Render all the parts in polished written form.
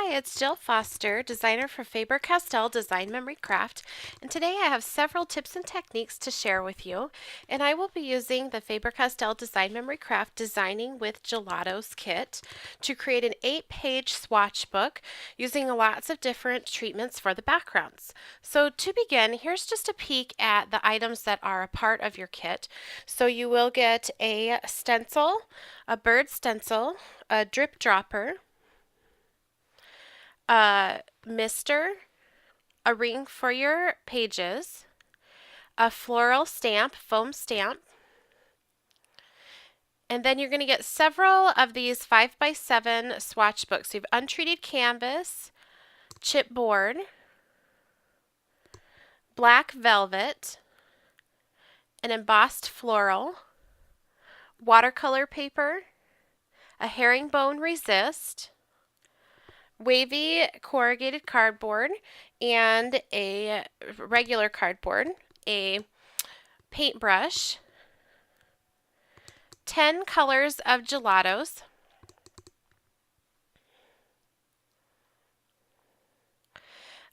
Hi, it's Jill Foster, designer for Faber-Castell Design Memory Craft, and today I have several tips and techniques to share with you, and I will be using the Faber-Castell Design Memory Craft Designing with Gelatos Kit to create an 8-page swatch book using lots of different treatments for the backgrounds. So to begin, here's just a peek at the items that are a part of your kit. So you will get a stencil, a bird stencil, a drip dropper, a mister, a ring for your pages, a floral stamp, foam stamp, and then you're going to get several of these 5x7 swatch books. So you have untreated canvas, chipboard, black velvet, an embossed floral, watercolor paper, a herringbone resist, wavy corrugated cardboard, and a regular cardboard, a paintbrush, 10 colors of gelatos,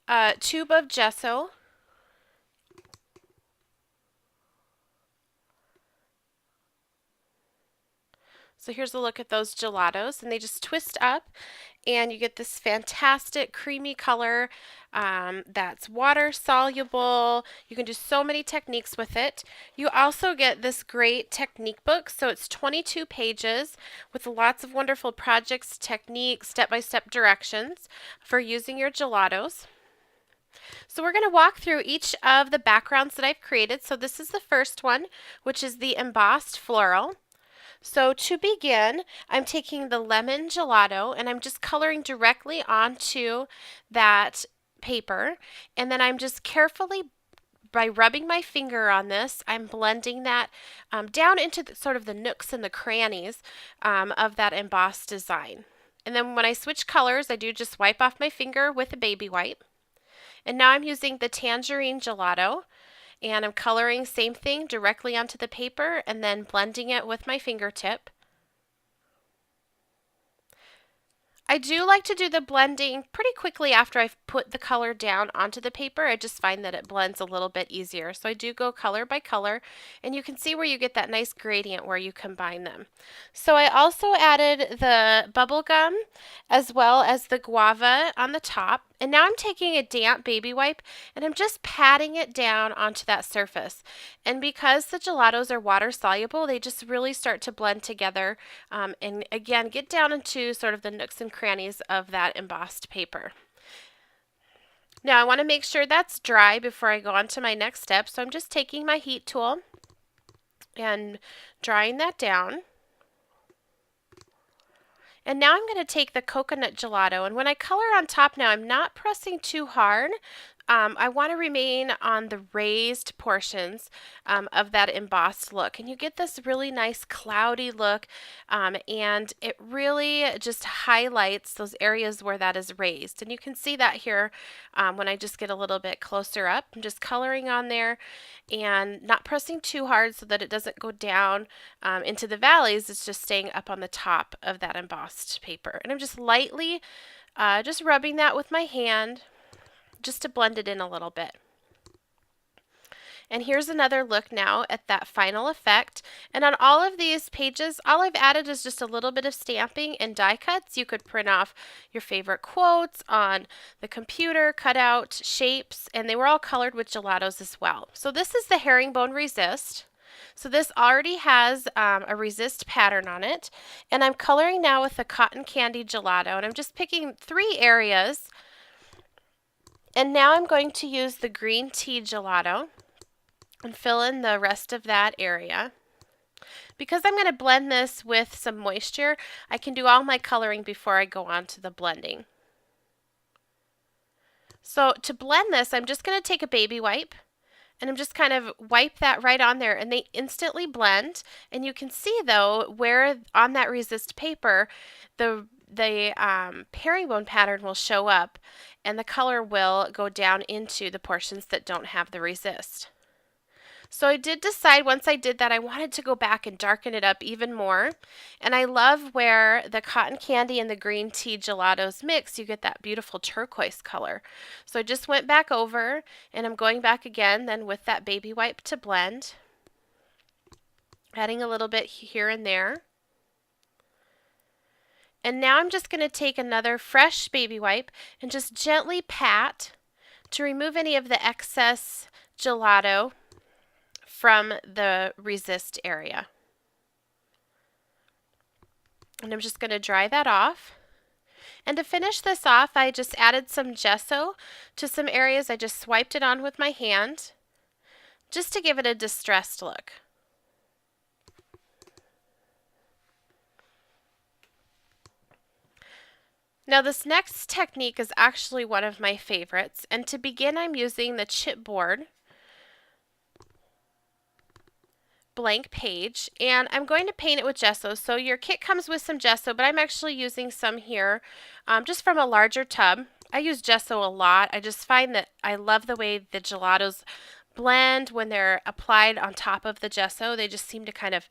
a tube of gesso, so here's a look at those gelatos, and they just twist up and you get this fantastic creamy color that's water soluble. You can do so many techniques with it. You also get this great technique book, so it's 22 pages with lots of wonderful projects, techniques, step-by-step directions for using your gelatos. So we're going to walk through each of the backgrounds that I've created. So this is the first one, which is the embossed floral. So to begin, I'm taking the lemon gelato and I'm just coloring directly onto that paper, and then I'm just carefully, by rubbing my finger on this, I'm blending that down into sort of the nooks and the crannies of that embossed design. And then when I switch colors, I do just wipe off my finger with a baby wipe. And now I'm using the tangerine gelato, and I'm coloring same thing directly onto the paper and then blending it with my fingertip. I do like to do the blending pretty quickly after I've put the color down onto the paper. I just find that it blends a little bit easier. So I do go color by color, and you can see where you get that nice gradient where you combine them. So I also added the bubble gum as well as the guava on the top. And now I'm taking a damp baby wipe and I'm just patting it down onto that surface. And because the gelatos are water soluble, they just really start to blend together and again get down into sort of the nooks and crannies of that embossed paper. Now I want to make sure that's dry before I go on to my next step. So I'm just taking my heat tool and drying that down. And now I'm going to take the coconut gelato, and when I color on top now, I'm not pressing too hard. I want to remain on the raised portions of that embossed look, and you get this really nice cloudy look, and it really just highlights those areas where that is raised. And you can see that here when I just get a little bit closer up. I'm just coloring on there and not pressing too hard so that it doesn't go down into the valleys. It's just staying up on the top of that embossed paper. And I'm just lightly just rubbing that with my hand just to blend it in a little bit. And here's another look now at that final effect. And on all of these pages, all I've added is just a little bit of stamping and die cuts. You could print off your favorite quotes on the computer, cut out shapes, and they were all colored with gelatos as well. So this is the herringbone resist. So this already has a resist pattern on it. And I'm coloring now with the cotton candy gelato. And I'm just picking 3 areas. And now I'm going to use the green tea gelato and fill in the rest of that area. Because I'm going to blend this with some moisture, I can do all my coloring before I go on to the blending. So to blend this, I'm just going to take a baby wipe and I'm just kind of wipe that right on there, and they instantly blend. And you can see though where on that resist paper the herringbone pattern will show up and the color will go down into the portions that don't have the resist. So I did decide once I did that I wanted to go back and darken it up even more. And I love where the cotton candy and the green tea gelatos mix. You get that beautiful turquoise color. So I just went back over and I'm going back again then with that baby wipe to blend. Adding a little bit here and there. And now I'm just going to take another fresh baby wipe and just gently pat to remove any of the excess gelato from the resist area. And I'm just going to dry that off. And to finish this off, I just added some gesso to some areas. I just swiped it on with my hand just to give it a distressed look. Now this next technique is actually one of my favorites, and to begin I'm using the chipboard blank page, and I'm going to paint it with gesso. So your kit comes with some gesso, but I'm actually using some here just from a larger tub. I use gesso a lot. I just find that I love the way the gelatos blend when they're applied on top of the gesso. They just seem to kind of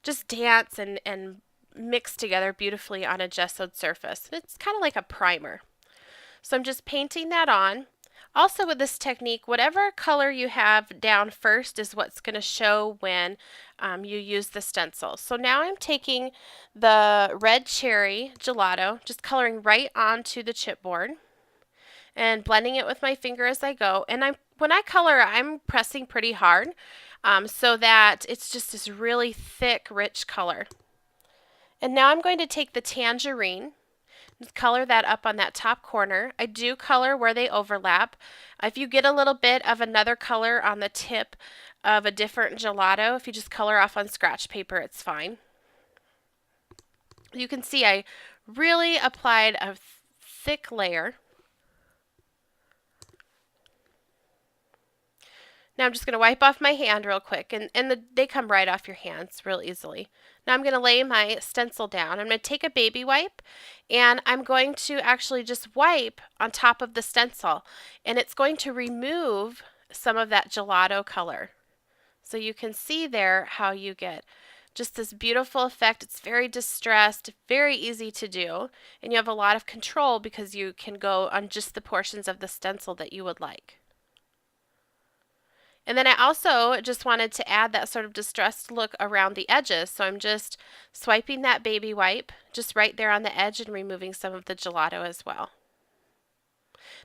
just dance and mix together beautifully on a gessoed surface. It's kind of like a primer. So I'm just painting that on. Also with this technique, whatever color you have down first is what's going to show when you use the stencil. So now I'm taking the red cherry gelato, just coloring right onto the chipboard and blending it with my finger as I go. And when I color, I'm pressing pretty hard so that it's just this really thick, rich color. And now I'm going to take the tangerine, color that up on that top corner. I do color where they overlap. If you get a little bit of another color on the tip of a different gelato, if you just color off on scratch paper, it's fine. You can see I really applied a thick layer. Now I'm just going to wipe off my hand real quick, and they come right off your hands real easily. Now I'm going to lay my stencil down. I'm going to take a baby wipe, and I'm going to actually just wipe on top of the stencil, and it's going to remove some of that gelato color. So you can see there how you get just this beautiful effect. It's very distressed, very easy to do, and you have a lot of control because you can go on just the portions of the stencil that you would like. And then I also just wanted to add that sort of distressed look around the edges. So I'm just swiping that baby wipe just right there on the edge and removing some of the gelato as well.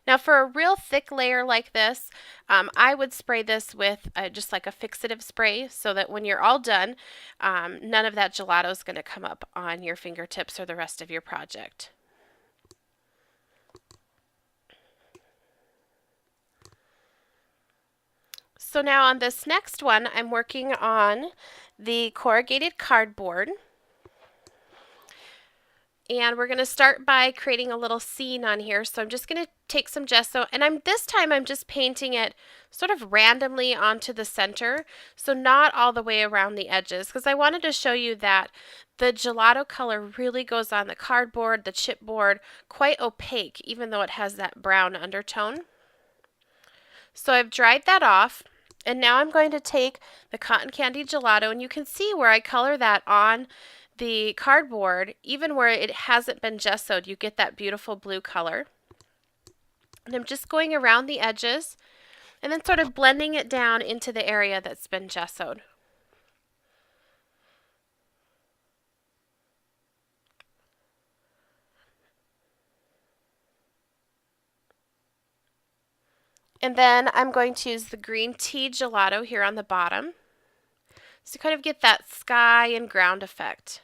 Now for a real thick layer like this, I would spray this with just like a fixative spray so that when you're all done, none of that gelato is going to come up on your fingertips or the rest of your project. So now on this next one, I'm working on the corrugated cardboard. And we're going to start by creating a little scene on here. So I'm just going to take some gesso, and this time I'm just painting it sort of randomly onto the center. So not all the way around the edges, because I wanted to show you that the gelato color really goes on the cardboard, the chipboard, quite opaque, even though it has that brown undertone. So I've dried that off. And now I'm going to take the cotton candy gelato, and you can see where I color that on the cardboard, even where it hasn't been gessoed, you get that beautiful blue color. And I'm just going around the edges and then sort of blending it down into the area that's been gessoed. And then I'm going to use the green tea gelato here on the bottom to kind of get that sky and ground effect.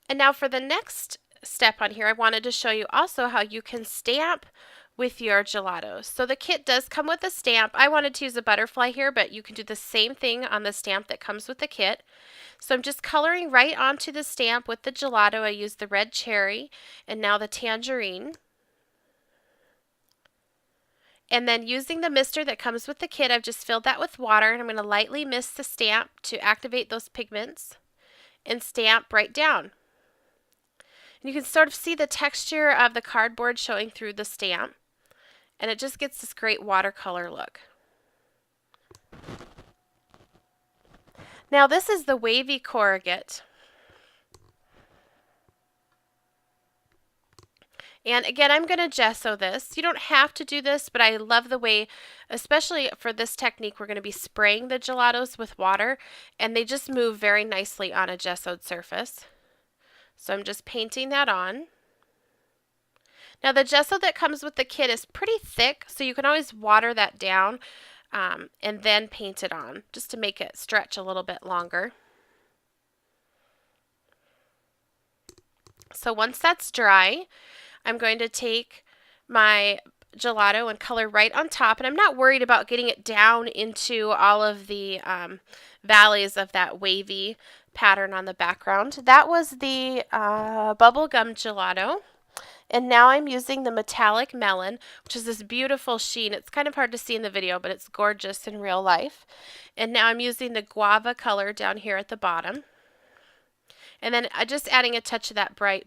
And now for the next step on here, I wanted to show you also how you can stamp with your gelatos. So the kit does come with a stamp. I wanted to use a butterfly here, but you can do the same thing on the stamp that comes with the kit. So I'm just coloring right onto the stamp with the gelato. I used the red cherry and now the tangerine. And then using the mister that comes with the kit, I've just filled that with water, and I'm going to lightly mist the stamp to activate those pigments and stamp right down. You can sort of see the texture of the cardboard showing through the stamp, and it just gets this great watercolor look. Now this is the wavy corrugate. And again, I'm going to gesso this. You don't have to do this, but I love the way, especially for this technique, we're going to be spraying the gelatos with water, and they just move very nicely on a gessoed surface. So I'm just painting that on. Now the gesso that comes with the kit is pretty thick, so you can always water that down and then paint it on, just to make it stretch a little bit longer. So once that's dry, I'm going to take my gelato and color right on top, and I'm not worried about getting it down into all of the valleys of that wavy pattern on the background. That was the bubblegum gelato, and now I'm using the metallic melon, which is this beautiful sheen. It's kind of hard to see in the video, but it's gorgeous in real life. And now I'm using the guava color down here at the bottom. And then just adding a touch of that bright